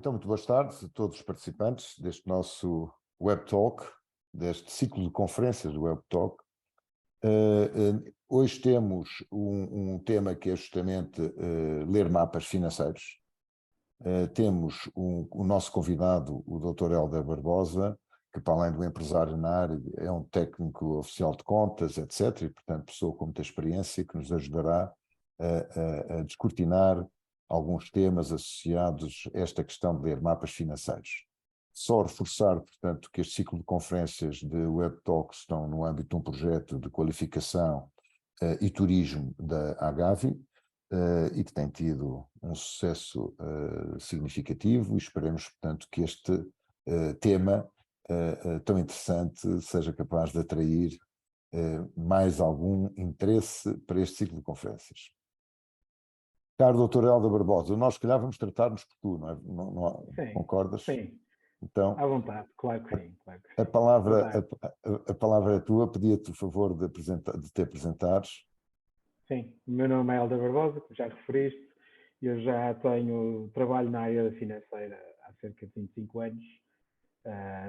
Então, muito boas tardes a todos os participantes deste nosso Web Talk, deste ciclo de conferências do Web Talk. Hoje temos um tema que é justamente ler mapas financeiros. Temos o nosso convidado, o Dr. Hélder Barbosa, que para além do empresário na área, é um técnico oficial de contas, etc. E, portanto, pessoa com muita experiência que nos ajudará a descortinar alguns temas associados a esta questão de ler mapas financeiros. Só reforçar, portanto, que este ciclo de conferências de Web Talks estão no âmbito de um projeto de qualificação e turismo da Agavi e que tem tido um sucesso significativo e esperemos, portanto, que este tema tão interessante seja capaz de atrair mais algum interesse para este ciclo de conferências. Caro Dr. Hélder Barbosa, nós se calhar vamos tratar-nos por tu, não é? Sim, concordas? sim, então, à vontade, claro que sim. Claro que sim. A palavra é tua, pedia-te o favor de te apresentares. Sim, o meu nome é Hélder Barbosa, como já referiste, eu já trabalho na área financeira há cerca de 25 anos,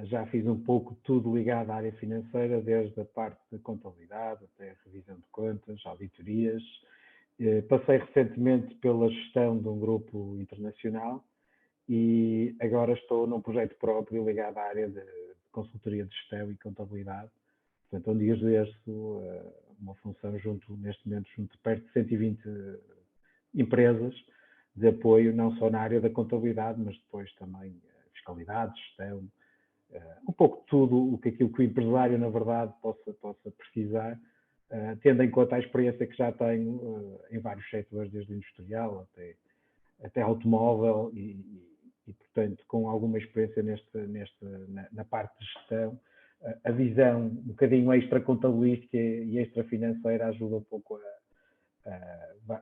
já fiz um pouco tudo ligado à área financeira, desde a parte de contabilidade até a revisão de contas, auditorias. Passei recentemente pela gestão de um grupo internacional e agora estou num projeto próprio ligado à área de consultoria de gestão e contabilidade, portanto, onde exerço uma função neste momento, junto de perto de 120 empresas de apoio, não só na área da contabilidade, mas depois também fiscalidade, gestão, um pouco de tudo aquilo que o empresário, na verdade, possa precisar, tendo em conta a experiência que já tenho em vários setores, desde o industrial até automóvel e, portanto, com alguma experiência na parte de gestão, a visão um bocadinho extra-contabilística e extra-financeira ajuda um pouco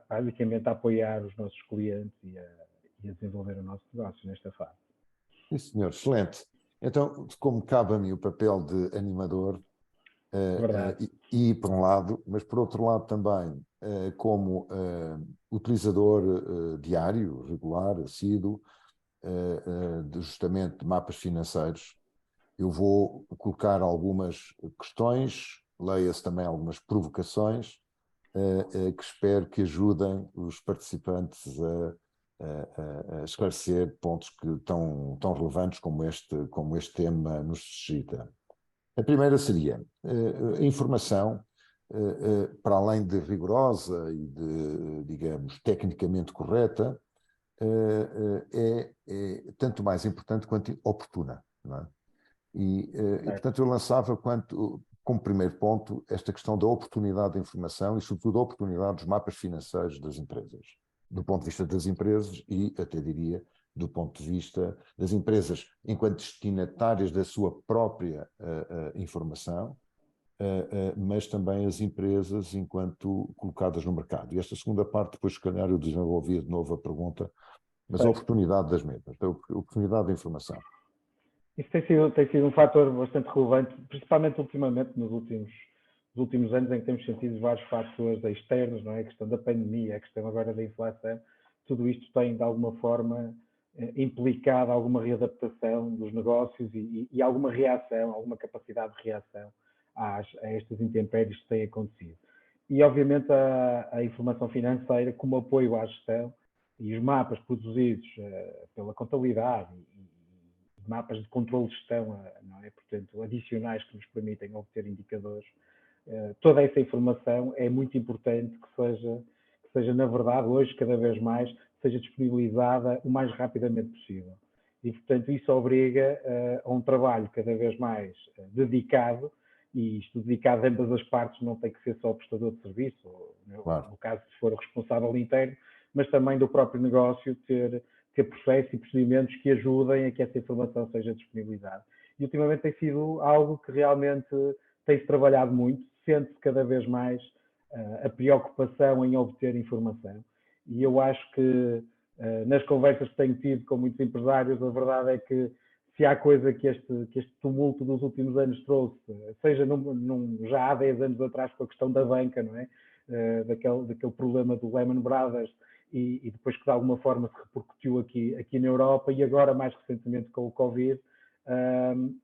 basicamente a apoiar os nossos clientes e a desenvolver o nosso negócio nesta fase. Sim, senhor, excelente. Então, como cabe a mim o papel de animador, e por um lado, mas por outro lado também como utilizador diário, regular, assíduo, justamente de mapas financeiros, eu vou colocar algumas questões, leia-se também algumas provocações, que espero que ajudem os participantes a esclarecer pontos que tão relevantes como este tema nos suscita. A primeira seria a informação, para além de rigorosa e de, digamos, tecnicamente correta, é tanto mais importante quanto oportuna, não é? E, portanto, eu lançava como primeiro ponto esta questão da oportunidade de informação e, sobretudo, a oportunidade dos mapas financeiros das empresas, do ponto de vista das empresas e, até diria, do ponto de vista das empresas enquanto destinatárias da sua própria informação, mas também as empresas enquanto colocadas no mercado. E esta segunda parte, depois, se calhar, eu desenvolvia de novo a pergunta, mas a oportunidade das mesmas, a oportunidade da informação. Isso tem sido um fator bastante relevante, principalmente ultimamente, nos últimos anos, em que temos sentido vários fatores externos, não é? A questão da pandemia, a questão agora da inflação, tudo isto tem, de alguma forma, implicado alguma readaptação dos negócios e alguma reação, alguma capacidade de reação a estas intempéries que têm acontecido. E, obviamente, a informação financeira como apoio à gestão e os mapas produzidos pela contabilidade mapas de controle de gestão, não é? Portanto, adicionais que nos permitem obter indicadores. Toda essa informação é muito importante que seja, na verdade, hoje, cada vez mais, seja disponibilizada o mais rapidamente possível. E, portanto, isso obriga a um trabalho cada vez mais dedicado, e isto dedicado a ambas as partes, não tem que ser só o prestador de serviço, ou, claro, no caso, se for o responsável interno, mas também do próprio negócio ter processos e procedimentos que ajudem a que essa informação seja disponibilizada. E ultimamente tem sido algo que realmente tem-se trabalhado muito, sente-se cada vez mais a preocupação em obter informação. E eu acho que nas conversas que tenho tido com muitos empresários, a verdade é que se há coisa que este tumulto dos últimos anos trouxe, seja já há 10 anos atrás com a questão da banca, não é? Daquele problema do Lehman Brothers, e depois que de alguma forma se repercutiu aqui na Europa e agora mais recentemente com o Covid.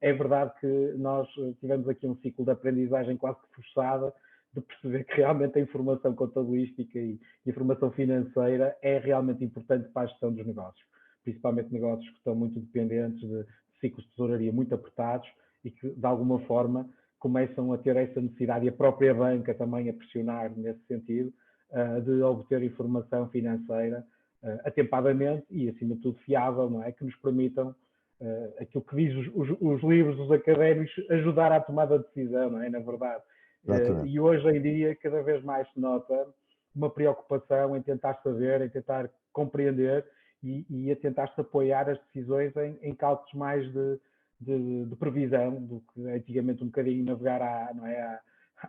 É verdade que nós tivemos aqui um ciclo de aprendizagem quase que forçada, de perceber que realmente a informação contabilística e informação financeira é realmente importante para a gestão dos negócios, principalmente negócios que estão muito dependentes de ciclos de tesouraria muito apertados e que, de alguma forma, começam a ter essa necessidade, e a própria banca também a pressionar nesse sentido, de obter informação financeira atempadamente e, acima de tudo, fiável, não é? Que nos permitam, aquilo que diz os livros, os académicos, ajudar à tomada de decisão, não é? Na verdade. E hoje em dia, cada vez mais se nota uma preocupação em tentar saber, em tentar compreender e a tentar-se apoiar as decisões em cálculos mais de previsão do que antigamente um bocadinho navegar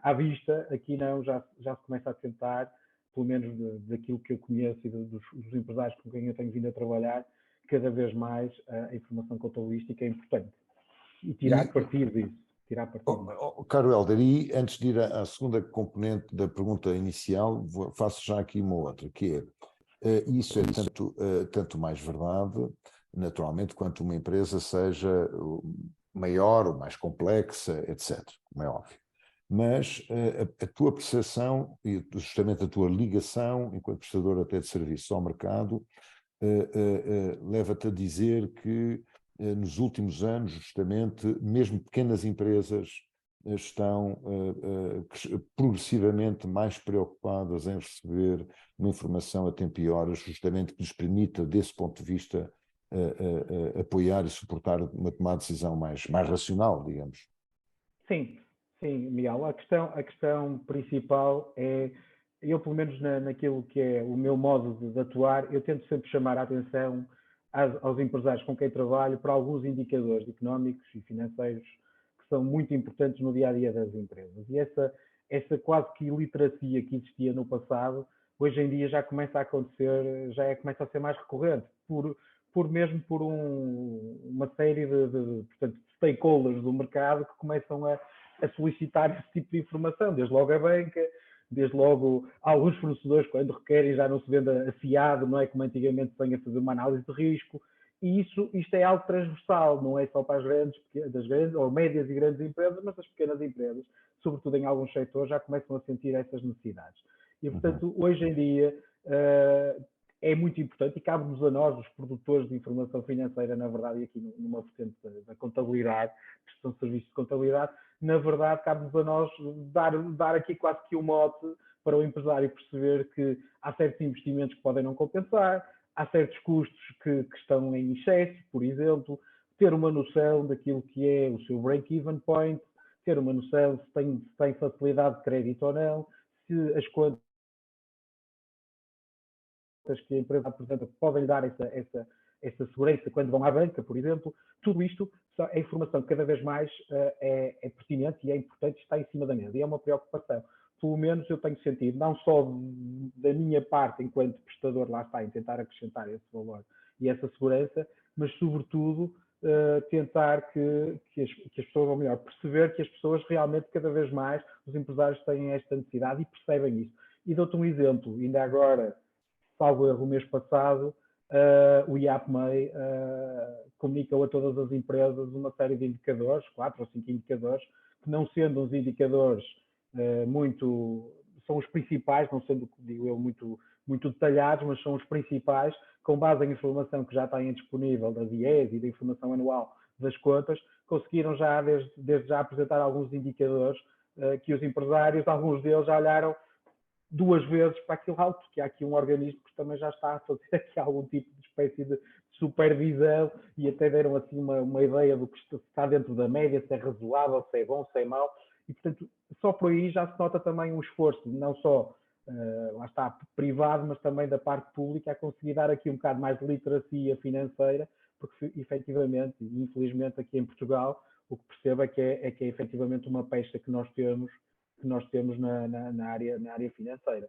à vista. Aqui não, já se começa a tentar, pelo menos daquilo que eu conheço e dos empresários com quem eu tenho vindo a trabalhar, cada vez mais a informação contabilística é importante. E tirar partido disso. Caro Hélder, e antes de ir à segunda componente da pergunta inicial, faço já aqui uma outra, que é, isso é tanto mais verdade, naturalmente, quanto uma empresa seja maior ou mais complexa, etc., como é óbvio. Mas a tua percepção e justamente a tua ligação, enquanto prestador até de serviços ao mercado, leva-te a dizer que nos últimos anos, justamente, mesmo pequenas empresas estão progressivamente mais preocupadas em receber uma informação a tempo e horas, justamente que lhes permita, desse ponto de vista, apoiar e suportar uma tomada de decisão mais racional, digamos. Sim, Miguel. A questão principal é, eu pelo menos naquilo que é o meu modo de atuar, eu tento sempre chamar a atenção aos empresários com quem trabalho para alguns indicadores económicos e financeiros que são muito importantes no dia-a-dia das empresas. E essa quase que iliteracia que existia no passado, hoje em dia já começa a acontecer, começa a ser mais recorrente, por uma série portanto, stakeholders do mercado que começam a solicitar esse tipo de informação, desde logo a banca, desde logo alguns fornecedores, quando requerem, já não se vende a fiado, não é como antigamente sem a fazer uma análise de risco. E isto é algo transversal, não é só para das grandes ou médias e grandes empresas, mas as pequenas empresas, sobretudo em alguns setores, já começam a sentir essas necessidades. E, portanto, hoje em dia é muito importante, e cabe-nos a nós, os produtores de informação financeira, na verdade, e aqui numa vertente da contabilidade, prestação de serviços de contabilidade, na verdade, cabe-nos a nós dar aqui quase que um mote para o empresário perceber que há certos investimentos que podem não compensar, há certos custos que estão em excesso, por exemplo, ter uma noção daquilo que é o seu break-even point, ter uma noção se tem facilidade de crédito ou não, se as contas que a empresa apresenta podem dar essa segurança quando vão à banca, por exemplo. Tudo isto é informação que cada vez mais é pertinente e é importante e está em cima da mesa. E é uma preocupação. Pelo menos eu tenho sentido, não só da minha parte enquanto prestador, lá está, em tentar acrescentar esse valor e essa segurança, mas sobretudo tentar que as pessoas, ou melhor, perceber que as pessoas realmente cada vez mais, os empresários têm esta necessidade e percebem isso. E dou-te um exemplo, ainda agora, salvo erro, o mês passado, o IAPMEI comunicou a todas as empresas uma série de indicadores, 4 ou 5 indicadores, que não sendo uns indicadores são os principais, não sendo, digo eu, muito detalhados, mas são os principais, com base em informação que já têm disponível da IES e da informação anual das contas, conseguiram já, desde já, apresentar alguns indicadores que os empresários, alguns deles já olharam 2 vezes para aquilo alto, porque há aqui um organismo que também já está a fazer aqui algum tipo de espécie de supervisão e até deram assim uma ideia do que está dentro da média, se é razoável, se é bom, se é mau. E, portanto, só por aí já se nota também um esforço, não só, lá está, privado, mas também da parte pública, a conseguir dar aqui um bocado mais de literacia financeira, porque efetivamente, e infelizmente aqui em Portugal, o que percebo é que é efetivamente uma pecha que nós temos na área financeira.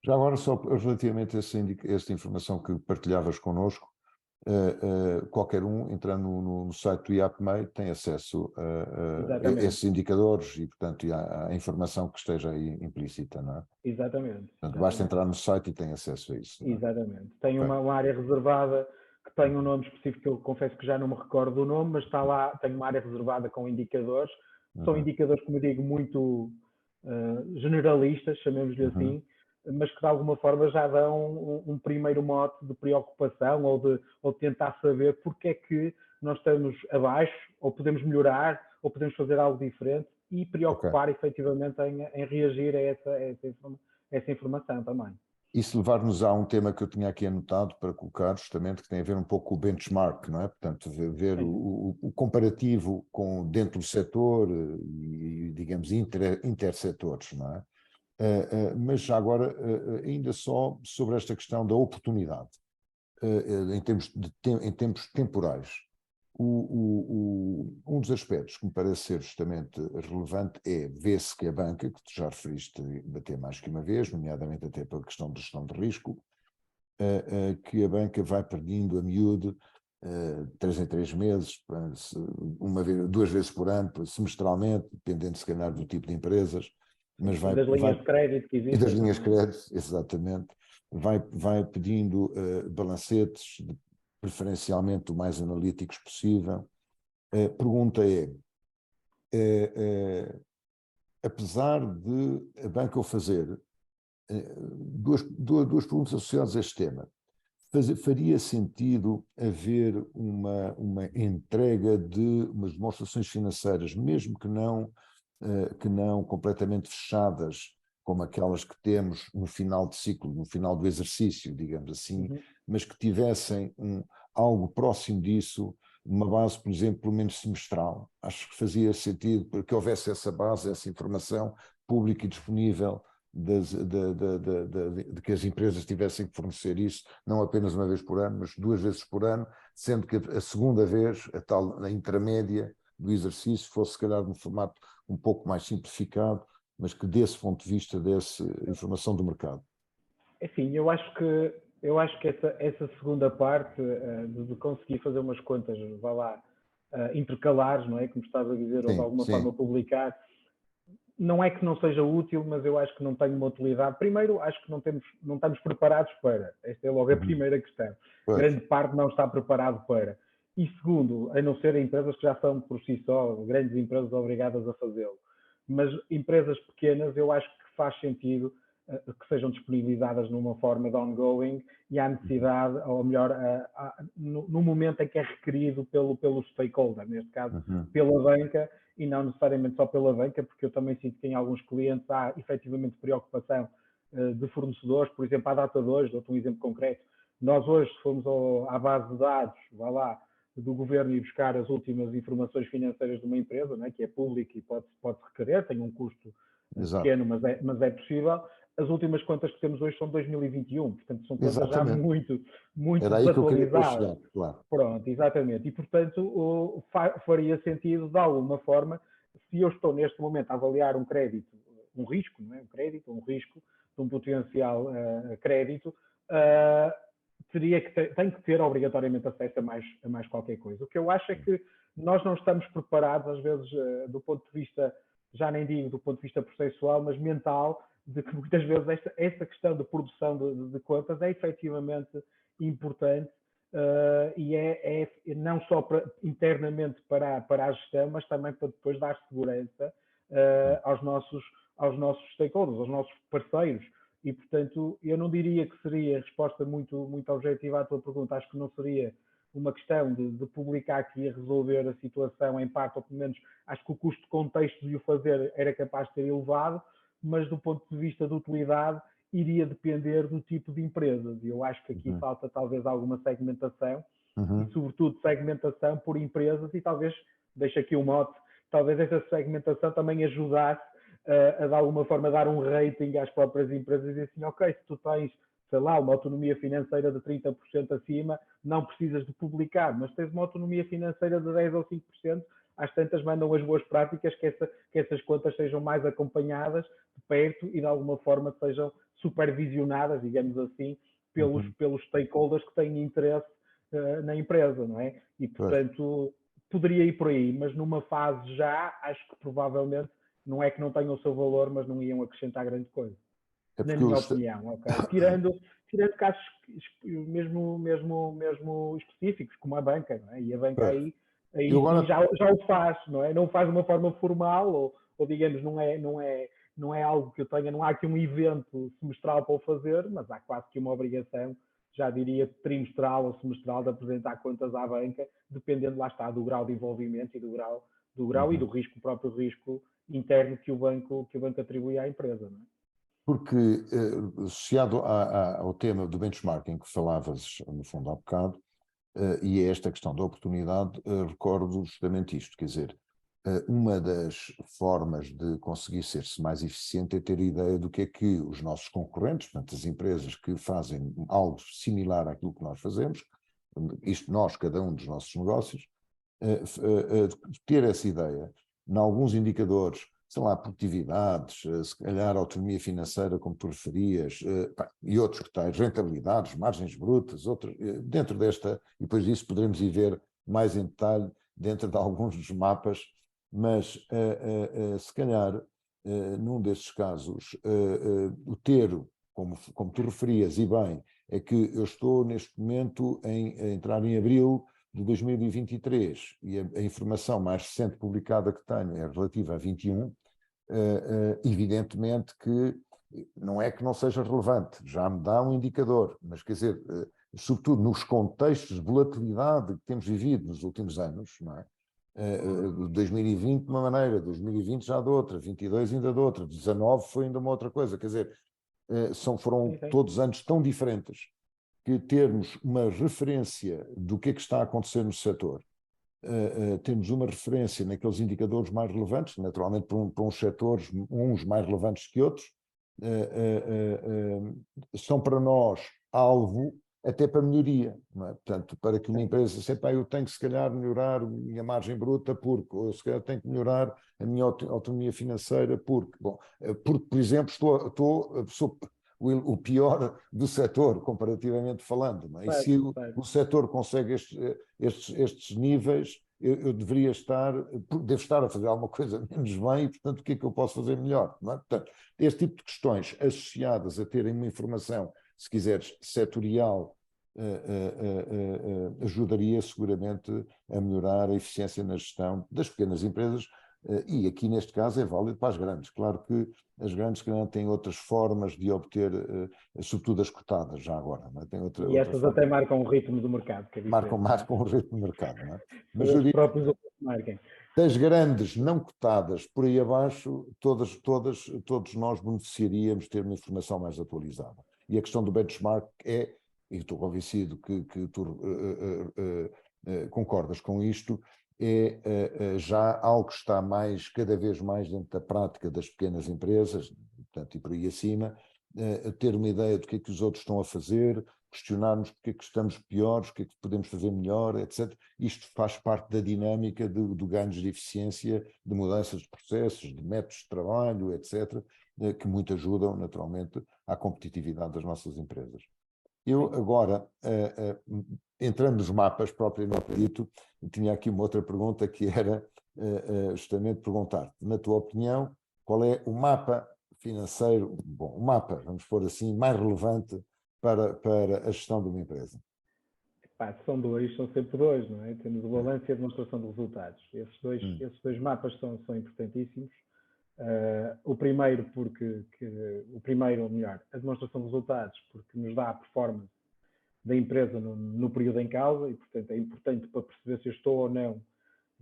Já agora, só relativamente a esta informação que partilhavas connosco, qualquer um, entrando no site do IAPMEI, tem acesso a Exatamente. esses indicadores e, portanto, à informação que esteja aí implícita, não é? Exatamente. Portanto, basta Exatamente. entrar no site e tem acesso a isso, não é? Exatamente. Tem Ok. uma área reservada que tem um nome específico, que eu confesso que já não me recordo do nome, mas está lá, tem uma área reservada com indicadores. São Uhum. indicadores, como eu digo, muito generalistas, chamemos-lhe Uhum. assim, mas que de alguma forma já dão um primeiro mote de preocupação ou de tentar saber porque é que nós estamos abaixo, ou podemos melhorar, ou podemos fazer algo diferente e Ok. preocupar efetivamente em reagir a essa informação também. Isso levar-nos a um tema que eu tinha aqui anotado para colocar, justamente, que tem a ver um pouco com o benchmark, não é? Portanto, ver Sim. o comparativo dentro do setor e digamos, intersetores, não é? Mas já agora, ainda só sobre esta questão da oportunidade, em tempos temporais. Um dos aspectos que me parece ser justamente relevante é ver-se que a banca, que tu já referiste até mais que uma vez, nomeadamente até pela questão de gestão de risco, que a banca vai perdendo a miúde 3 em 3 meses, duas vezes por ano, semestralmente, dependendo se calhar do tipo de empresas, mas E das linhas de crédito que e das existem linhas de também. crédito, exatamente, vai pedindo balancetes, preferencialmente o mais analíticos possível. A pergunta apesar de a banca o fazer, duas perguntas associadas a este tema. Faria sentido haver uma entrega de umas demonstrações financeiras, mesmo que não completamente fechadas, como aquelas que temos no final de ciclo, no final do exercício, digamos assim, Uhum. mas que tivessem algo próximo disso, uma base, por exemplo, pelo menos semestral. Acho que fazia sentido que houvesse essa base, essa informação pública e disponível de que as empresas tivessem que fornecer isso, não apenas uma vez por ano, mas duas vezes por ano, sendo que a segunda vez, a intermédia do exercício, fosse se calhar num formato um pouco mais simplificado, mas que desse ponto de vista desse informação do mercado. Enfim, eu acho que essa segunda parte de conseguir fazer umas contas, vá lá, intercalares, não é? Como estás a dizer, ou de Sim, alguma sim. forma publicar, não é que não seja útil, mas eu acho que não tem uma utilidade. Primeiro, acho que não estamos preparados para. Esta é logo a Uhum. primeira questão. Pois. Grande parte não está preparado para. E segundo, a não ser empresas que já são por si só grandes empresas obrigadas a fazê-lo. Mas empresas pequenas, eu acho que faz sentido que sejam disponibilizadas numa forma de ongoing e há necessidade, ou melhor, no momento em que é requerido pelo stakeholder, neste caso Uhum. pela banca, e não necessariamente só pela banca, porque eu também sinto que em alguns clientes há efetivamente preocupação de fornecedores, por exemplo, à data de hoje, dou-te um exemplo concreto, nós hoje, se formos à base de dados, vá lá, do governo e buscar as últimas informações financeiras de uma empresa, né, que é pública e pode requerer, tem um custo Exato. pequeno, mas é possível. As últimas contas que temos hoje são de 2021, portanto são contas já Exatamente. muito, muito Era aí que eu queria depois desatualizadas. chegar, claro. Pronto, exatamente. E, portanto, faria sentido, de alguma forma, se eu estou neste momento a avaliar um crédito, um risco, não é? Um risco de um potencial crédito, uh, tem que ter obrigatoriamente acesso a mais qualquer coisa. O que eu acho é que nós não estamos preparados, às vezes, do ponto de vista, já nem digo do ponto de vista processual, mas mental, de que muitas vezes esta questão de produção de contas é efetivamente importante e é não só internamente para a gestão, mas também para depois dar segurança aos nossos stakeholders, aos nossos parceiros. E, portanto, eu não diria que seria a resposta muito, muito objetiva à tua pergunta. Acho que não seria uma questão de publicar que ia resolver a situação em parte, ou pelo menos acho que o custo de contexto de o fazer era capaz de ser elevado, mas do ponto de vista de utilidade iria depender do tipo de empresas. E eu acho que aqui Uhum. falta talvez alguma segmentação e, Uhum. sobretudo, segmentação por empresas e talvez, deixo aqui um mote, talvez essa segmentação também ajudasse de alguma forma dar um rating às próprias empresas e dizer assim, ok, se tu tens, sei lá, uma autonomia financeira de 30% acima, não precisas de publicar, mas tens uma autonomia financeira de 10 ou 5%, às tantas mandam as boas práticas que essas contas sejam mais acompanhadas de perto e de alguma forma sejam supervisionadas, digamos assim, pelos, Uhum. pelos stakeholders que têm interesse na empresa, não é? E, portanto, poderia ir por aí, mas numa fase já, acho que provavelmente não é que não tenham o seu valor, mas não iam acrescentar grande coisa. Na minha opinião, ok? Tirando casos mesmo específicos, como a banca, não é? E a banca aí agora... já o faz, não é? Não faz de uma forma formal, ou digamos, não é algo que eu tenha, não há aqui um evento semestral para o fazer, mas há quase que uma obrigação, já diria trimestral ou semestral, de apresentar contas à banca, dependendo, lá está, do grau de envolvimento e do grau e do risco, o próprio risco interno que o banco atribui à empresa, não é? Porque, associado ao tema do benchmarking que falavas, no fundo, há bocado, e a esta questão da oportunidade, recordo justamente isto, quer dizer, uma das formas de conseguir ser-se mais eficiente é ter a ideia do que é que os nossos concorrentes, portanto, as empresas que fazem algo similar àquilo que nós fazemos, isto nós, cada um dos nossos negócios, ter essa ideia, em alguns indicadores, sei lá, produtividades, se calhar autonomia financeira, como tu referias, e outros que tais, rentabilidades, margens brutas, outros, dentro desta, e depois disso poderemos ir ver mais em detalhe dentro de alguns dos mapas, mas se calhar, num destes casos, o ter, como tu referias, e bem, é que eu estou neste momento a entrar em abril de 2023 e a informação mais recente publicada que tenho é relativa a 21, evidentemente que não é que não seja relevante, já me dá um indicador, mas quer dizer, sobretudo nos contextos de volatilidade que temos vivido nos últimos anos, não é? 2020 de uma maneira, 2020 já de outra, 22 ainda de outra, 19 foi ainda uma outra coisa, quer dizer, foram todos anos tão diferentes que termos uma referência do que é que está a acontecer no setor, temos uma referência naqueles indicadores mais relevantes, naturalmente para uns setores, uns mais relevantes que outros, são para nós alvo até para melhoria, não é? Portanto, para que uma empresa sepa, eu tenho que se calhar melhorar a minha margem bruta porque, ou se calhar tenho que melhorar a minha autonomia financeira porque, por exemplo, sou o pior do setor, comparativamente falando, não é? E se o setor consegue estes níveis, eu devo estar a fazer alguma coisa menos bem e, portanto, o que é que eu posso fazer melhor? Não é? Portanto, este tipo de questões associadas a terem uma informação, se quiseres, setorial, ajudaria seguramente a melhorar a eficiência na gestão das pequenas empresas, e aqui neste caso é válido para as grandes. Claro que as grandes têm outras formas de obter, sobretudo as cotadas, já agora. Não é? Tem e essas até marcam o ritmo do mercado. Que é marcam o ritmo do mercado. Não é? Mas os próprios marcam. Das grandes não cotadas por aí abaixo, todos nós beneficiaríamos de ter uma informação mais atualizada. E a questão do benchmark e estou convencido que tu concordas com isto, já algo que está cada vez mais dentro da prática das pequenas empresas, portanto, e por aí acima, ter uma ideia do que é que os outros estão a fazer, questionarmos porque é que estamos piores, o que é que podemos fazer melhor, etc. Isto faz parte da dinâmica do ganhos de eficiência, de mudanças de processos, de métodos de trabalho, etc., que muito ajudam, naturalmente, à competitividade das nossas empresas. Eu agora, entrando nos mapas propriamente dito, tinha aqui uma outra pergunta que era justamente perguntar-te, na tua opinião, qual é o mapa financeiro, o mapa, vamos pôr assim, mais relevante para a gestão de uma empresa? São sempre dois, não é? Temos o balanço e a demonstração de resultados. Esses dois mapas são importantíssimos. O primeiro ou melhor, a demonstração de resultados, porque nos dá a performance da empresa no período em causa e, portanto, é importante para perceber se eu estou ou não,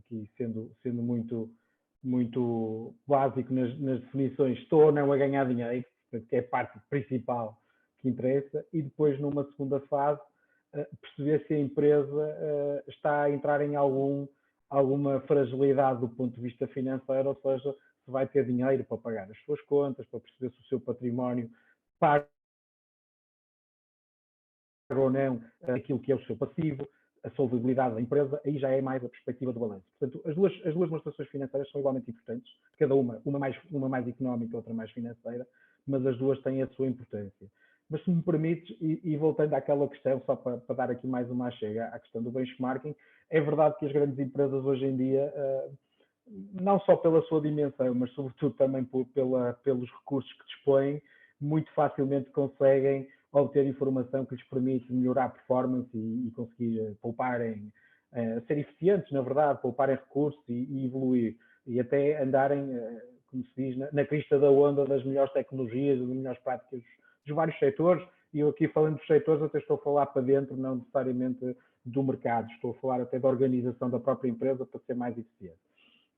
aqui sendo muito básico nas definições, estou ou não a ganhar dinheiro, portanto, que é a parte principal que interessa, e depois, numa segunda fase, perceber se a empresa está a entrar em alguma fragilidade do ponto de vista financeiro, ou seja, se vai ter dinheiro para pagar as suas contas, para perceber se o seu património paga ou não aquilo que é o seu passivo, a solvabilidade da empresa, aí já é mais a perspectiva do balanço. Portanto, as duas demonstrações financeiras são igualmente importantes, cada uma mais económica, outra mais financeira, mas as duas têm a sua importância. Mas se me permites, e voltando àquela questão, só para dar aqui mais uma chega à questão do benchmarking, é verdade que as grandes empresas hoje em dia, não só pela sua dimensão, mas sobretudo também pelos recursos que dispõem, muito facilmente conseguem obter informação que lhes permite melhorar a performance e conseguir pouparem, ser eficientes, na verdade, pouparem recursos e evoluir. E até andarem, como se diz, na crista da onda das melhores tecnologias, das melhores práticas dos vários setores. E eu aqui falando dos setores, até estou a falar para dentro, não necessariamente do mercado. Estou a falar até da organização da própria empresa para ser mais eficiente.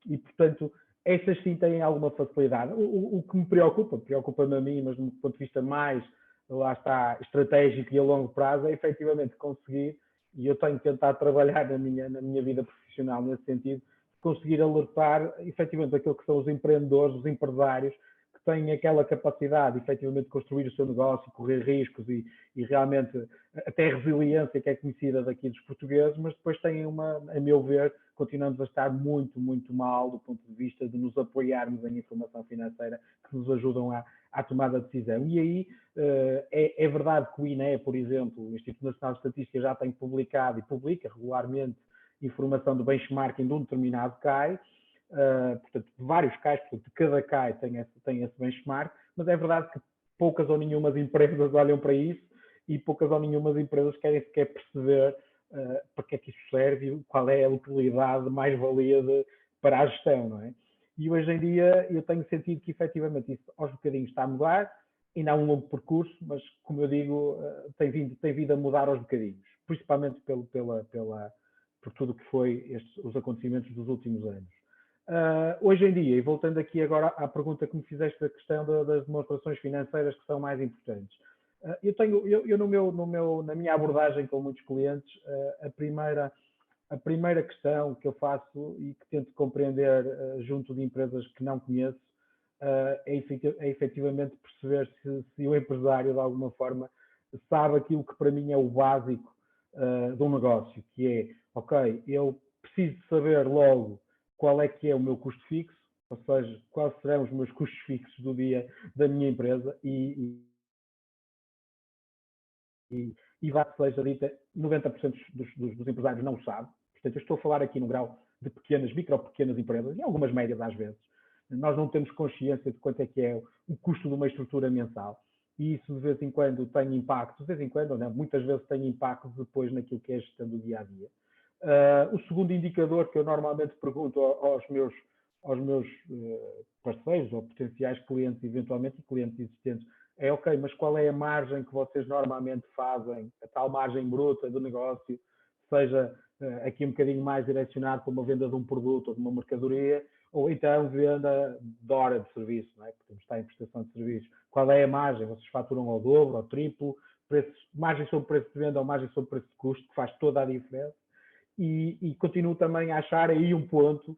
E, portanto, essas sim têm alguma facilidade. O que me preocupa-me a mim, mas do ponto de vista mais, lá está, estratégico e a longo prazo, é efetivamente conseguir, e eu tenho tentado trabalhar na minha vida profissional nesse sentido, conseguir alertar efetivamente aquilo que são os empreendedores, os empresários, que têm aquela capacidade efetivamente de construir o seu negócio, correr riscos e realmente até a resiliência que é conhecida daqui dos portugueses, mas depois têm a meu ver, continuamos a estar muito, muito mal do ponto de vista de nos apoiarmos em informação financeira que nos ajudam à tomada de decisão. E aí é verdade que o INE, por exemplo, o Instituto Nacional de Estatística, já tem publicado e publica regularmente informação do benchmarking de um determinado CAI, portanto, de vários CAIs, portanto, cada CAI tem esse benchmark, mas é verdade que poucas ou nenhumas empresas olham para isso e poucas ou nenhumas empresas querem sequer perceber para que é que isso serve, qual é a utilidade mais-valia para a gestão, não é? E hoje em dia eu tenho sentido que efetivamente isso aos bocadinhos está a mudar, ainda há um longo percurso, mas como eu digo, tem vindo a mudar aos bocadinhos, principalmente por tudo o que foi os acontecimentos dos últimos anos. Hoje em dia, e voltando aqui agora à pergunta que me fizeste da questão das demonstrações financeiras que são mais importantes, na minha abordagem com muitos clientes, a primeira questão que eu faço e que tento compreender junto de empresas que não conheço é efetivamente perceber se o empresário de alguma forma sabe aquilo que para mim é o básico de um negócio, que é, ok, eu preciso saber logo qual é que é o meu custo fixo, ou seja, quais serão os meus custos fixos do dia da minha empresa e vá que seja dita, 90% dos empresários não o sabe. Portanto, eu estou a falar aqui no grau de pequenas empresas, e algumas médias às vezes. Nós não temos consciência de quanto é que é o custo de uma estrutura mensal. E isso de vez em quando tem impacto, de vez em quando, não, muitas vezes tem impacto depois naquilo que é a gestão do dia a dia. O segundo indicador que eu normalmente pergunto aos meus parceiros ou potenciais clientes, eventualmente, e clientes existentes, é ok, mas qual é a margem que vocês normalmente fazem, a tal margem bruta do negócio, seja aqui um bocadinho mais direcionado para uma venda de um produto ou de uma mercadoria, ou então venda de hora de serviço, não é? Porque está em prestação de serviços. Qual é a margem? Vocês faturam ao dobro, ao triplo, margem sobre preço de venda ou margem sobre preço de custo, que faz toda a diferença. E continuo também a achar aí um ponto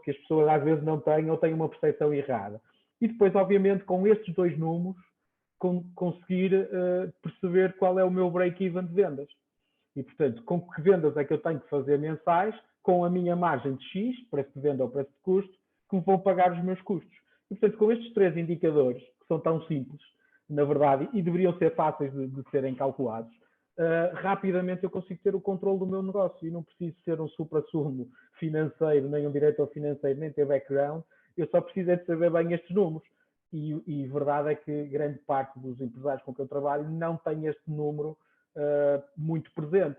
que as pessoas às vezes não têm ou têm uma percepção errada. E depois, obviamente, com estes dois números, conseguir perceber qual é o meu break-even de vendas. E, portanto, com que vendas é que eu tenho que fazer mensais, com a minha margem de X, preço de venda ou preço de custo, que me vão pagar os meus custos. E, portanto, com estes três indicadores, que são tão simples, na verdade, e deveriam ser fáceis de serem calculados, rapidamente eu consigo ter o controle do meu negócio e não preciso ser um supra-sumo financeiro, nem um diretor financeiro, nem ter background. Eu só preciso é de saber bem estes números. E verdade é que grande parte dos empresários com que eu trabalho não tem este número muito presente.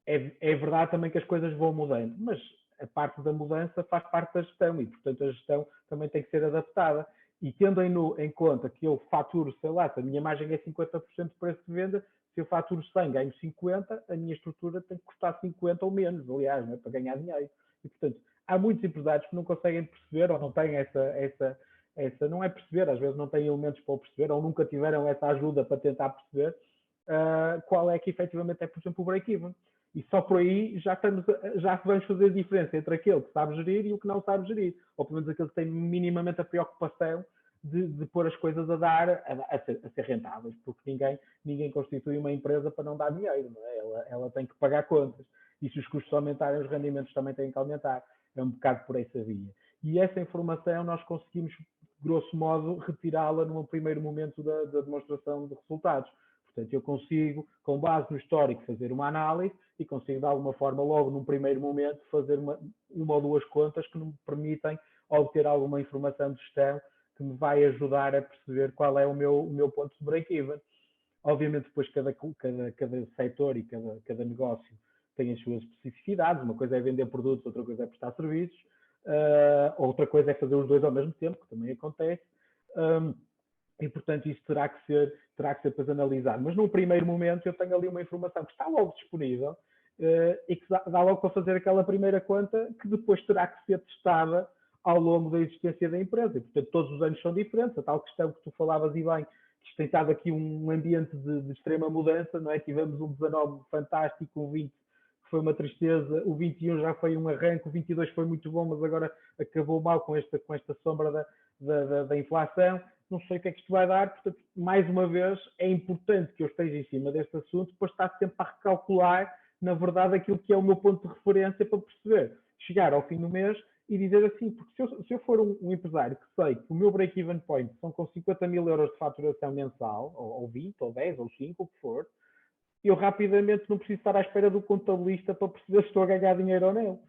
É verdade também que as coisas vão mudando, mas a parte da mudança faz parte da gestão e, portanto, a gestão também tem que ser adaptada. E tendo em conta que eu faturo, sei lá, se a minha margem é 50% de preço de venda, se eu faturo 100, ganho 50, a minha estrutura tem que custar 50 ou menos, aliás, não é? Para ganhar dinheiro. E, portanto, há muitos empresários que não conseguem perceber ou não têm essa não é perceber, às vezes não têm elementos para o perceber ou nunca tiveram essa ajuda para tentar perceber qual é que efetivamente é, por exemplo, o break-even. E só por aí já vamos fazer a diferença entre aquele que sabe gerir e o que não sabe gerir. Ou pelo menos aquele que tem minimamente a preocupação de pôr as coisas a dar, a ser rentáveis, porque ninguém constitui uma empresa para não dar dinheiro, não é? Ela tem que pagar contas. E se os custos aumentarem, os rendimentos também têm que aumentar. É um bocado por essa via. E essa informação nós conseguimos, grosso modo, retirá-la num primeiro momento da demonstração de resultados. Portanto, eu consigo, com base no histórico, fazer uma análise e consigo, de alguma forma, logo num primeiro momento, fazer uma ou duas contas que me permitem obter alguma informação de gestão que me vai ajudar a perceber qual é o meu ponto de break-even. Obviamente, depois cada setor e cada negócio tem as suas especificidades. Uma coisa é vender produtos, outra coisa é prestar serviços, outra coisa é fazer os dois ao mesmo tempo, que também acontece. E, portanto, isso terá que ser depois analisado. Mas, num primeiro momento, eu tenho ali uma informação que está logo disponível e que dá logo para fazer aquela primeira conta que depois terá que ser testada ao longo da existência da empresa. E, portanto, todos os anos são diferentes. A tal questão que tu falavas e bem, que tem estado aqui um ambiente de extrema mudança, não é? Tivemos um 19 fantástico, um 20 que foi uma tristeza, o 21 já foi um arranque, o 22 foi muito bom, mas agora acabou mal com esta sombra da inflação. Não sei o que é que isto vai dar, portanto, mais uma vez, é importante que eu esteja em cima deste assunto, depois estar sempre a recalcular, na verdade, aquilo que é o meu ponto de referência para perceber. Chegar ao fim do mês e dizer assim, porque se eu for um empresário que sei que o meu break-even point são com 50 mil euros de faturação mensal, ou 20, ou 10, ou 5, o que for, eu rapidamente não preciso estar à espera do contabilista para perceber se estou a ganhar dinheiro ou não.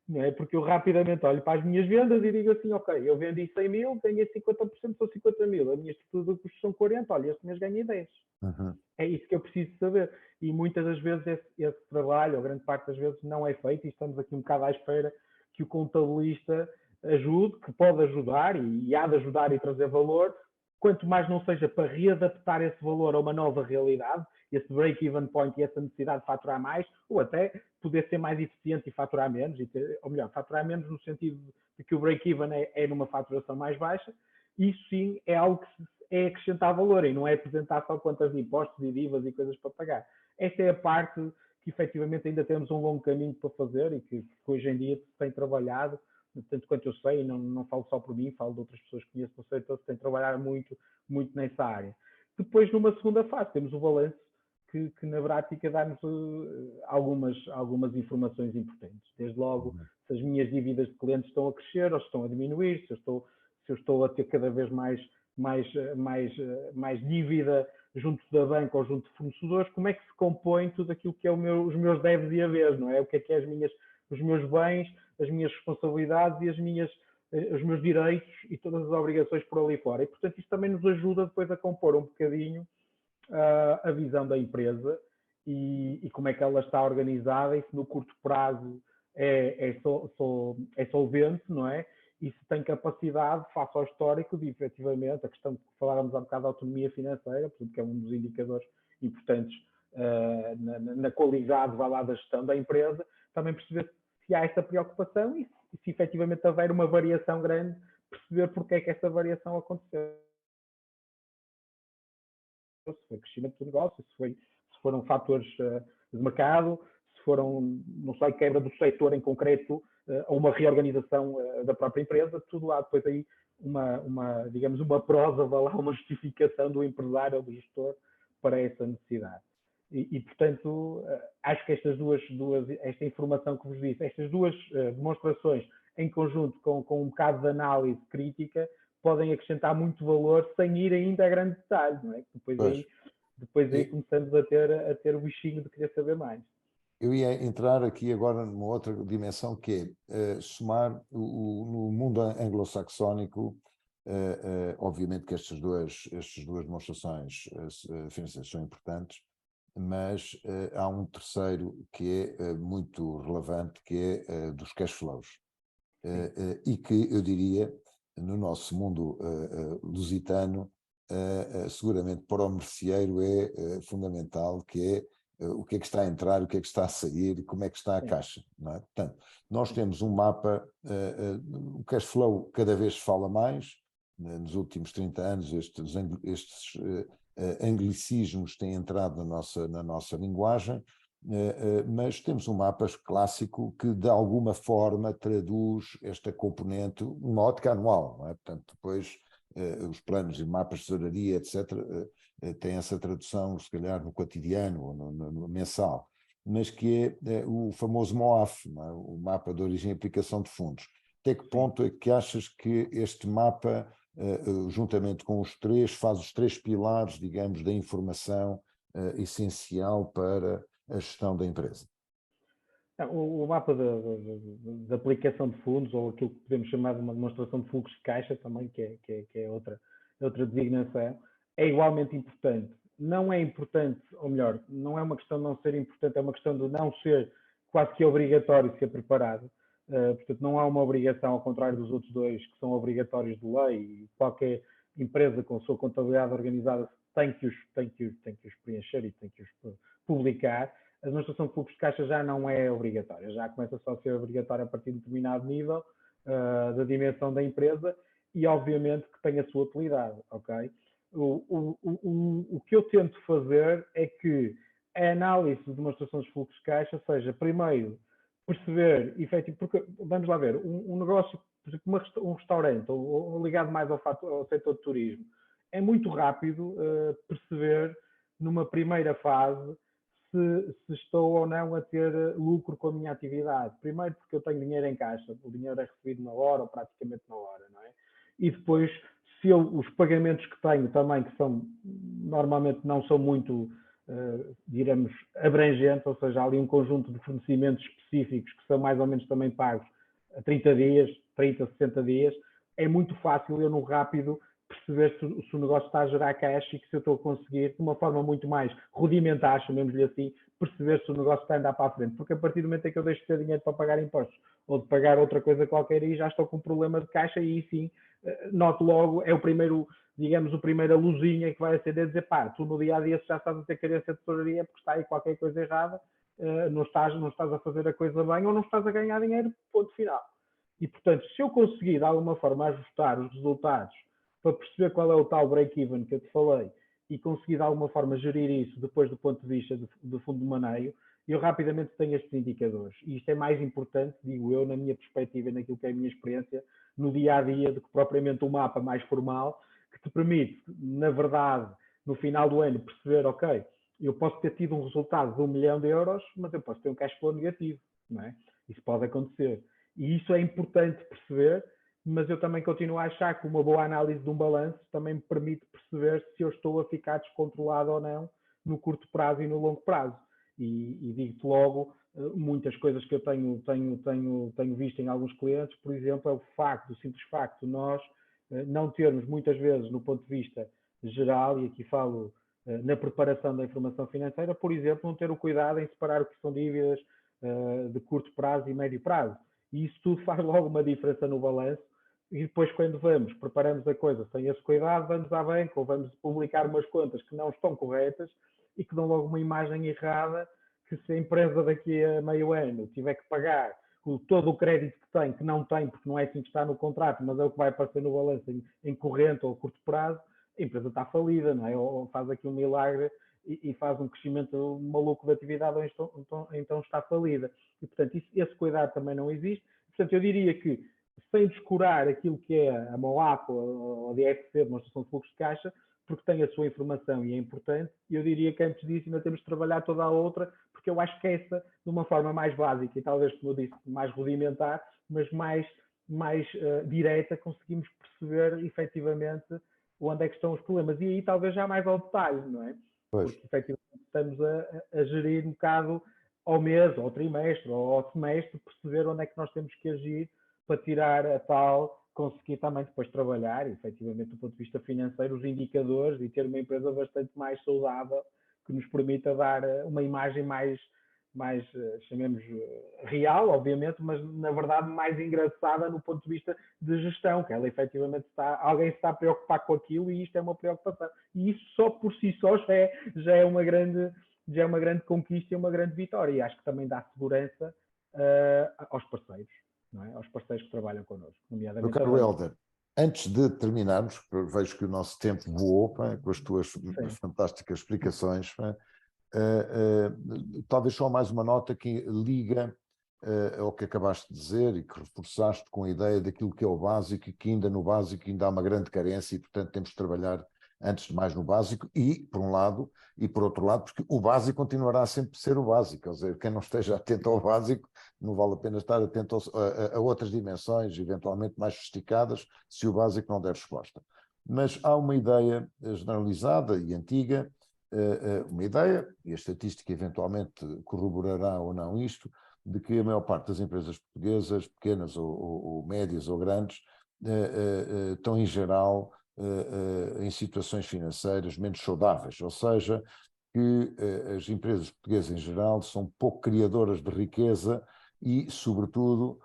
Não é? Porque eu rapidamente olho para as minhas vendas e digo assim, ok, eu vendi 100 mil, ganhei 50%, são 50 mil. A minha estrutura de custos são 40, olha, este mês ganhei 10. Uhum. É isso que eu preciso saber. E muitas das vezes esse trabalho, ou grande parte das vezes, não é feito e estamos aqui um bocado à espera que o contabilista ajude, que pode ajudar e há de ajudar e trazer valor, quanto mais não seja para readaptar esse valor a uma nova realidade, esse break-even point e essa necessidade de faturar mais, ou até poder ser mais eficiente e faturar menos, ou melhor, faturar menos no sentido de que o break-even é numa faturação mais baixa, isso sim é algo que é acrescentar valor e não é apresentar só contas de impostos e divas e coisas para pagar. Esta é a parte que efetivamente ainda temos um longo caminho para fazer e que hoje em dia se tem trabalhado, tanto quanto eu sei, não falo só por mim, falo de outras pessoas que conheço no setor, que têm trabalhado muito nessa área. Depois, numa segunda fase, temos o balanço, que na prática dá-nos algumas informações importantes. Desde logo, se as minhas dívidas de clientes estão a crescer ou se estão a diminuir, se eu estou a ter cada vez mais dívida junto da banca ou junto de fornecedores, como é que se compõe tudo aquilo que é os meus deves e haveres, não é? O que é os meus bens, as minhas responsabilidades e os meus direitos e todas as obrigações por ali fora. E, portanto, isto também nos ajuda depois a compor um bocadinho a visão da empresa e como é que ela está organizada e se no curto prazo é solvente, não é? E se tem capacidade, face ao histórico, de efetivamente, a questão que falávamos há um bocado da autonomia financeira, que é um dos indicadores importantes na qualidade da gestão da empresa, também perceber se há essa preocupação e se efetivamente houver uma variação grande, perceber porque é que essa variação aconteceu. Se foi crescimento do negócio, se foram fatores de mercado, se foram, não sei, quebra do setor em concreto, ou uma reorganização da própria empresa, tudo há depois aí digamos, uma prosa, uma justificação do empresário ou do gestor para essa necessidade. E portanto, acho que esta informação que vos disse, estas duas demonstrações em conjunto com um bocado de análise crítica, podem acrescentar muito valor sem ir ainda a grande detalhe, não é? Depois aí começamos a ter o bichinho de querer saber mais. Eu ia entrar aqui agora numa outra dimensão que é somar no mundo anglo-saxónico, obviamente que estas duas demonstrações financeiras são importantes, mas há um terceiro que é muito relevante, que é dos cash flows. E que eu diria, no nosso mundo lusitano, seguramente para o merceeiro é fundamental, que é o que é que está a entrar, o que é que está a sair, como é que está a caixa. Não é? Portanto, nós temos um mapa, o cash flow cada vez fala mais, nos últimos 30 anos estes anglicismos têm entrado na nossa linguagem, mas temos um mapa clássico que de alguma forma traduz esta componente, uma ótica anual, não é? Portanto, depois os planos e mapas de tesouraria, etc., têm essa tradução, se calhar, no cotidiano ou no mensal, mas que é o famoso MOAF, não é? O mapa de origem e aplicação de fundos. Até que ponto é que achas que este mapa, juntamente com faz os três pilares, digamos, da informação essencial para a gestão da empresa? O mapa de aplicação de fundos, ou aquilo que podemos chamar de uma demonstração de fluxo de caixa também, que é outra designação, é igualmente importante. Não é importante, ou melhor, não é uma questão de não ser importante, é uma questão de não ser quase que obrigatório ser preparado. Portanto, não há uma obrigação, ao contrário dos outros dois, que são obrigatórios de lei, e qualquer empresa com a sua contabilidade organizada tem que os preencher e tem que os publicar. A demonstração de fluxo de caixa já não é obrigatória, já começa só a ser obrigatória a partir de determinado nível da dimensão da empresa e, obviamente, que tem a sua utilidade, ok? O que eu tento fazer é que a análise de demonstração de fluxos de caixa seja, primeiro, perceber, efetivo, porque, vamos lá ver, um negócio, por exemplo, um restaurante, ou ligado mais ao setor de turismo, é muito rápido perceber, numa primeira fase, se estou ou não a ter lucro com a minha atividade. Primeiro porque eu tenho dinheiro em caixa, o dinheiro é recebido na hora ou praticamente na hora, não é? E depois, se os pagamentos que tenho também, que normalmente não são muito, diremos, abrangentes, ou seja, há ali um conjunto de fornecimentos específicos que são mais ou menos também pagos a 30 dias, 30, 60 dias, é muito fácil eu, no rápido, perceber se o negócio está a gerar caixa e que se eu estou a conseguir, de uma forma muito mais rudimentar, chamemos-lhe assim, perceber se o negócio está a andar para a frente. Porque a partir do momento em que eu deixo de ter dinheiro para pagar impostos ou de pagar outra coisa qualquer, aí já estou com um problema de caixa e aí sim, noto logo, é o primeiro, digamos, a primeira luzinha que vai acender, dizer, pá, tu no dia-a-dia se já estás a ter carência de tesouraria porque está aí qualquer coisa errada, não estás a fazer a coisa bem ou não estás a ganhar dinheiro, ponto final. E, portanto, se eu conseguir, de alguma forma, ajustar os resultados para perceber qual é o tal break-even que eu te falei e conseguir de alguma forma gerir isso depois do ponto de vista do fundo de maneio, eu rapidamente tenho estes indicadores. E isto é mais importante, digo eu, na minha perspectiva e naquilo que é a minha experiência, no dia-a-dia, do que propriamente um mapa mais formal, que te permite, na verdade, no final do ano, perceber, ok, eu posso ter tido um resultado de 1 milhão de euros, mas eu posso ter um cash flow negativo, não é? Isso pode acontecer. E isso é importante perceber, mas eu também continuo a achar que uma boa análise de um balanço também me permite perceber se eu estou a ficar descontrolado ou não no curto prazo e no longo prazo. E digo-te logo, muitas coisas que eu tenho visto em alguns clientes, por exemplo, é o simples facto de nós não termos muitas vezes, no ponto de vista geral, e aqui falo na preparação da informação financeira, por exemplo, não ter o cuidado em separar o que são dívidas de curto prazo e médio prazo. E isso tudo faz logo uma diferença no balanço. E depois, quando preparamos a coisa sem esse cuidado, vamos à banca ou vamos publicar umas contas que não estão corretas e que dão logo uma imagem errada, que se a empresa daqui a meio ano tiver que pagar todo o crédito que tem, que não tem, porque não é assim que está no contrato, mas é o que vai aparecer no balanço em corrente ou curto prazo, a empresa está falida, não é? Ou faz aqui um milagre e faz um crescimento maluco de atividade, ou então está falida. E, portanto, esse cuidado também não existe. Portanto, eu diria que, sem descurar aquilo que é a MOAP ou a DFC, demonstração de fluxo de caixa, porque tem a sua informação e é importante, eu diria que antes disso ainda temos de trabalhar toda a outra, porque eu acho que essa, de uma forma mais básica e talvez, como eu disse, mais rudimentar, mas mais direta, conseguimos perceber efetivamente onde é que estão os problemas. E aí talvez já mais ao detalhe, não é? Pois. Porque efetivamente estamos a gerir um bocado ao mês, ao trimestre, ou ao semestre, perceber onde é que nós temos que agir para tirar a tal, conseguir também depois trabalhar, efetivamente, do ponto de vista financeiro, os indicadores e ter uma empresa bastante mais saudável, que nos permita dar uma imagem mais chamemos, real, obviamente, mas na verdade mais engraçada no ponto de vista de gestão, que ela efetivamente alguém está a preocupar com aquilo e isto é uma preocupação. E isso só por si só já é uma grande conquista e uma grande vitória. E acho que também dá segurança aos parceiros, não é? Aos parceiros que trabalham connosco, nomeadamente. Meu caro Helder, antes de terminarmos, vejo que o nosso tempo voou, com as tuas fantásticas explicações, talvez só mais uma nota que liga ao que acabaste de dizer e que reforçaste com a ideia daquilo que é o básico e que ainda no básico ainda há uma grande carência e, portanto, temos de trabalhar antes de mais no básico e, por um lado, e por outro lado, porque o básico continuará sempre a ser o básico, quer dizer, quem não esteja atento ao básico não vale a pena estar atento a outras dimensões, eventualmente mais sofisticadas, se o básico não der resposta. Mas há uma ideia generalizada e antiga uma ideia, e a estatística eventualmente corroborará ou não isto, de que a maior parte das empresas portuguesas, pequenas ou médias ou grandes, estão em geral em situações financeiras menos saudáveis, ou seja, que as empresas portuguesas em geral são pouco criadoras de riqueza e, sobretudo,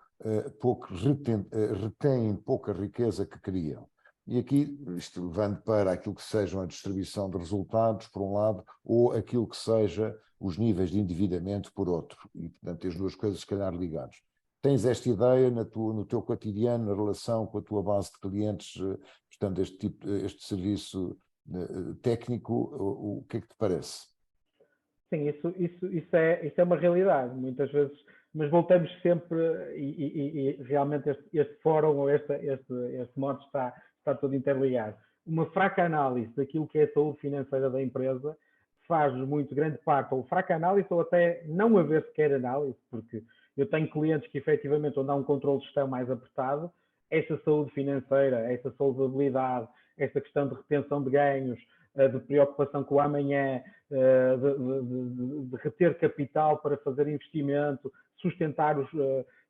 retêm pouca riqueza que criam. E aqui, isto levando para aquilo que sejam a distribuição de resultados, por um lado, ou aquilo que seja os níveis de endividamento, por outro. E, portanto, as duas coisas, se calhar, ligadas. Tens esta ideia no teu cotidiano, na relação com a tua base de clientes, portanto, este serviço técnico, o que é que te parece? Sim, isso é uma realidade, muitas vezes, mas voltamos sempre, e realmente este fórum ou este modo está todo interligado. Uma fraca análise daquilo que é a saúde financeira da empresa faz muito grande parte, ou fraca análise, ou até não haver sequer análise, porque eu tenho clientes que efetivamente onde há um controle de gestão mais apertado, essa saúde financeira, essa saudabilidade, essa questão de retenção de ganhos, de preocupação com o amanhã, de reter capital para fazer investimento,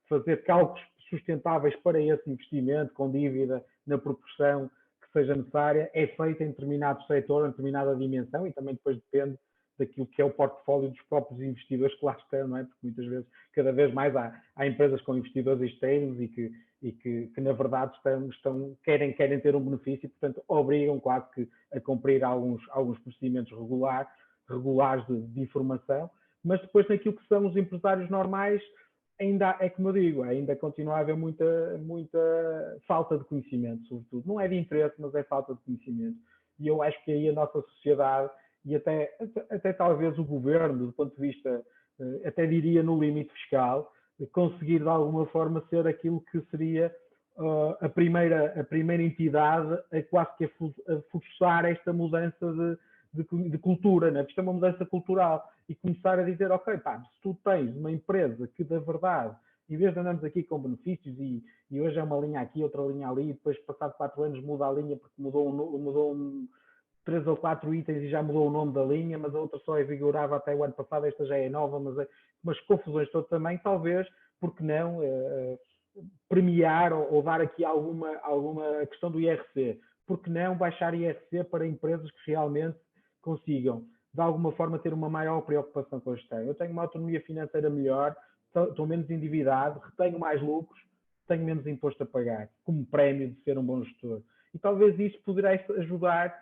fazer cálculos sustentáveis para esse investimento, com dívida na proporção que seja necessária, é feita em determinado setor, em determinada dimensão, e também depois depende daquilo que é o portfólio dos próprios investidores que lá estão, não é? Porque muitas vezes, cada vez mais há empresas com investidores externos e que na verdade querem ter um benefício e, portanto, obrigam quase que a cumprir alguns procedimentos regulares de informação, mas depois naquilo que são os empresários normais, ainda é como eu digo, ainda continua a haver muita falta de conhecimento, sobretudo. Não é de interesse, mas é falta de conhecimento. E eu acho que aí a nossa sociedade e até talvez o governo, do ponto de vista, até diria no limite fiscal, conseguir de alguma forma ser aquilo que seria a primeira entidade a quase que a forçar esta mudança de cultura, né? Isto é uma mudança cultural e começar a dizer, ok, pá, se tu tens uma empresa que da verdade, em vez de andarmos aqui com benefícios e hoje é uma linha aqui, outra linha ali, e depois passado 4 anos muda a linha porque mudou 3 ou 4 itens e já mudou o nome da linha, mas a outra só é vigorava até o ano passado, esta já é nova, mas confusões todas também, talvez, porque não premiar ou dar aqui alguma questão do IRC, porque não baixar IRC para empresas que realmente consigam, de alguma forma, ter uma maior preocupação com a gestão. Eu tenho uma autonomia financeira melhor, estou menos endividado, retenho mais lucros, tenho menos imposto a pagar, como prémio de ser um bom gestor. E talvez isso poderá ajudar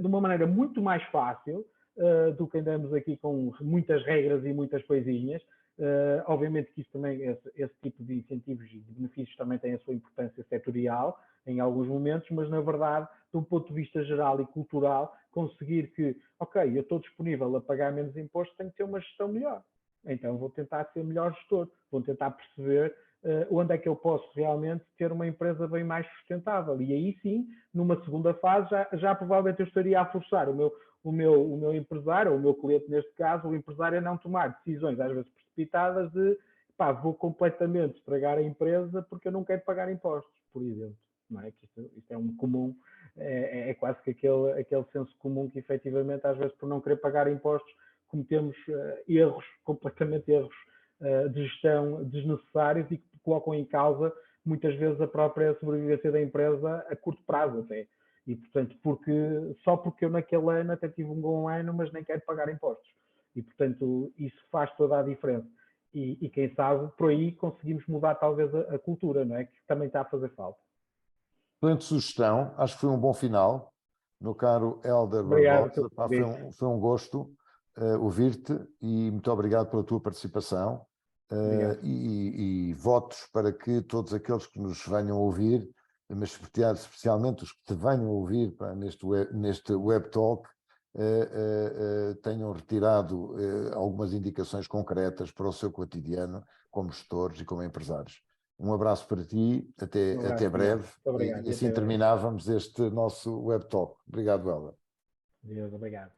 de uma maneira muito mais fácil do que andamos aqui com muitas regras e muitas coisinhas. Obviamente que isso também, esse tipo de incentivos e de benefícios também tem a sua importância setorial em alguns momentos, mas na verdade, de um ponto de vista geral e cultural, conseguir que, ok, eu estou disponível a pagar menos impostos, tenho que ter uma gestão melhor. Então vou tentar ser melhor gestor, vou tentar perceber onde é que eu posso realmente ter uma empresa bem mais sustentável. E aí sim, numa segunda fase, já provavelmente eu estaria a forçar o meu empresário, ou o meu cliente neste caso, o empresário a não tomar decisões às vezes precipitadas de pá, vou completamente estragar a empresa porque eu não quero pagar impostos, por exemplo. Não é? Que isto é um comum, é quase que aquele senso comum que efetivamente às vezes por não querer pagar impostos cometemos completamente erros de gestão desnecessários e que colocam em causa muitas vezes a própria sobrevivência da empresa a curto prazo até. E, portanto, só porque eu naquele ano até tive um bom ano, mas nem quero pagar impostos. E, portanto, isso faz toda a diferença. E quem sabe, por aí conseguimos mudar talvez a cultura, não é? Que também está a fazer falta. Excelente sugestão, acho que foi um bom final. Meu caro Hélder Obrigado. Barbosa, pá, foi um gosto ouvir-te e muito obrigado pela tua participação. E votos para que todos aqueles que nos venham a ouvir, mas especialmente os que te venham a ouvir neste web talk, tenham retirado algumas indicações concretas para o seu cotidiano como gestores e como empresários. Um abraço para ti, até breve. Obrigado. E assim terminávamos este nosso web talk. Obrigado, Helder. Deus, obrigado.